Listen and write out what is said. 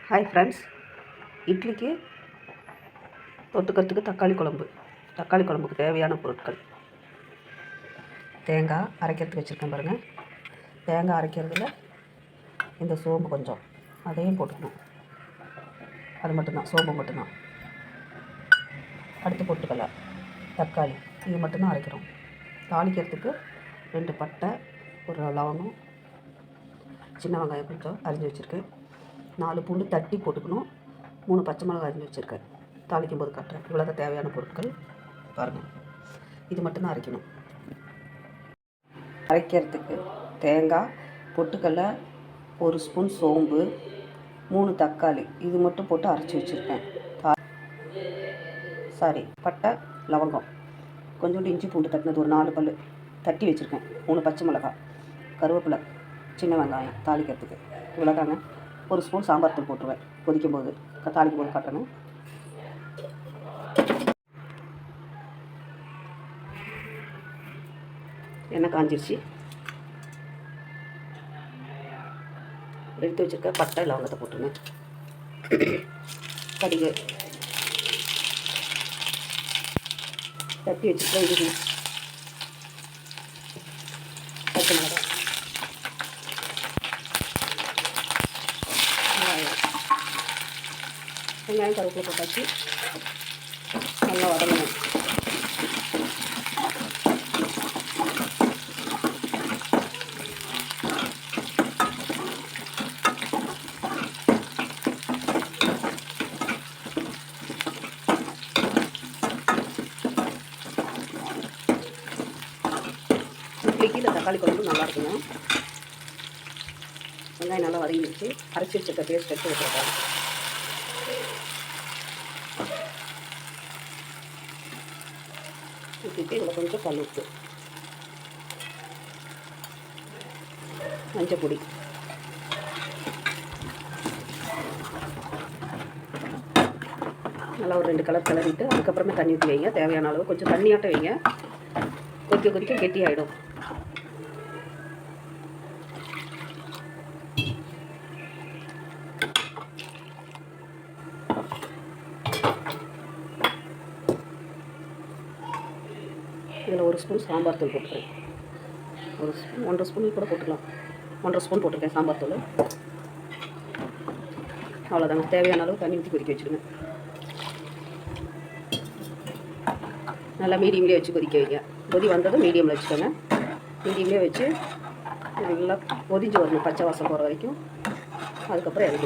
Hi friends, இட்லிக்கு தொட்டுக்கிறதுக்கு தக்காளி குழம்புக்கு தேவையான பொருட்கள். தேங்காய் அரைக்கிறதுக்கு வச்சுருக்கேன் பாருங்கள். தேங்காய் அரைக்கிறதுல இந்த சோம்பு கொஞ்சம் அதையும் போட்டுக்கணும். அது மட்டும்தான், சோம்பு மட்டும்தான். அடுத்து பொட்டுக்கடலை, தக்காளி, இது மட்டும்தான் அரைக்கிறோம். தாளிக்கிறதுக்கு 2 பட்டை, ஒரு லவங்கம், சின்ன வெங்காயம் கொஞ்சம் அரிஞ்சு வச்சுருக்கேன். 4 பூண்டு தட்டி போட்டுக்கணும். 3 பச்சை மிளகாய் அரிஞ்சு வச்சுருக்கேன். தாளிக்கும் போது காட்டுறேன். இவ்வளோதான் தேவையான பொருட்கள் பாருங்கள். இது மட்டும்தான் அரைக்கணும். அரைக்கிறதுக்கு தேங்காய், பொட்டுக்கடலை, 1 ஸ்பூன் சோம்பு, 3 தக்காளி, இது மட்டும் போட்டு அரைச்சி வச்சுருக்கேன். பட்டை, லவங்கம், கொஞ்சோண்டு இஞ்சி பூண்டு தட்டினது ஒரு 4 பல் தட்டி வச்சுருக்கேன். 3 பச்சை மிளகாய், கருவேப்பிலை, சின்ன வெங்காயம் தாளிக்கிறதுக்கு. இவ்வளோதாங்க. 1 ஸ்பூன் சாம்பார் தூள் போட்டுருவேன். கொதிக்கும் போது தாளிக்கும் போது காட்டணும். எண்ணெய் காஞ்சிருச்சு. எடுத்து வச்சுருக்க பட்டை லவங்கத்தை போட்டுருங்க. கடுகு, தட்டி வச்சுருக்க இஞ்சி, பச்சை மிளகாய், வெங்காயம், கருவேப்பிலை போட்டாச்சு. நல்லா வதங்கணும். இட்லிக்கு இந்த தக்காளி குழம்பு நல்லா இருக்குங்க. வெங்காயம் நல்லா வதங்கிடுச்சு. அரைச்சி வச்சுருக்க பேஸ்ட் எடுத்து வச்சுருக்கேன். ஊற்றிட்டு இதில் கொஞ்சம் கல் உப்பு, மஞ்சள் பொடி, நல்லா ஒரு 2 கலர் கிளறிட்டு அதுக்கப்புறமே தண்ணி ஊற்றி வைங்க. தேவையான அளவு கொஞ்சம் தண்ணியாட்ட வைங்க. கொதிக்க கெட்டி ஆகிடும். இதில் 1 ஸ்பூன் சாம்பார் தூள் போட்டுருக்கேன். 1.5 ஸ்பூன் கூட போட்டுக்கலாம். 1.5 ஸ்பூன் போட்டிருக்கேன் சாம்பார் தூள். அவ்வளோதாங்க. தேவையான அளவு தண்ணி ஊற்றி கொதிக்க வச்சுருங்க. நல்லா மீடியம்லேயே வச்சு கொதிக்க வைங்க. கொதி வந்ததும் மீடியமில் வச்சுக்கோங்க. மீடியம்லேயே வச்சு நல்லா கொதிஞ்சு வரணும், பச்சை வாசம் போகிற வரைக்கும். அதுக்கப்புறம் இறக்கி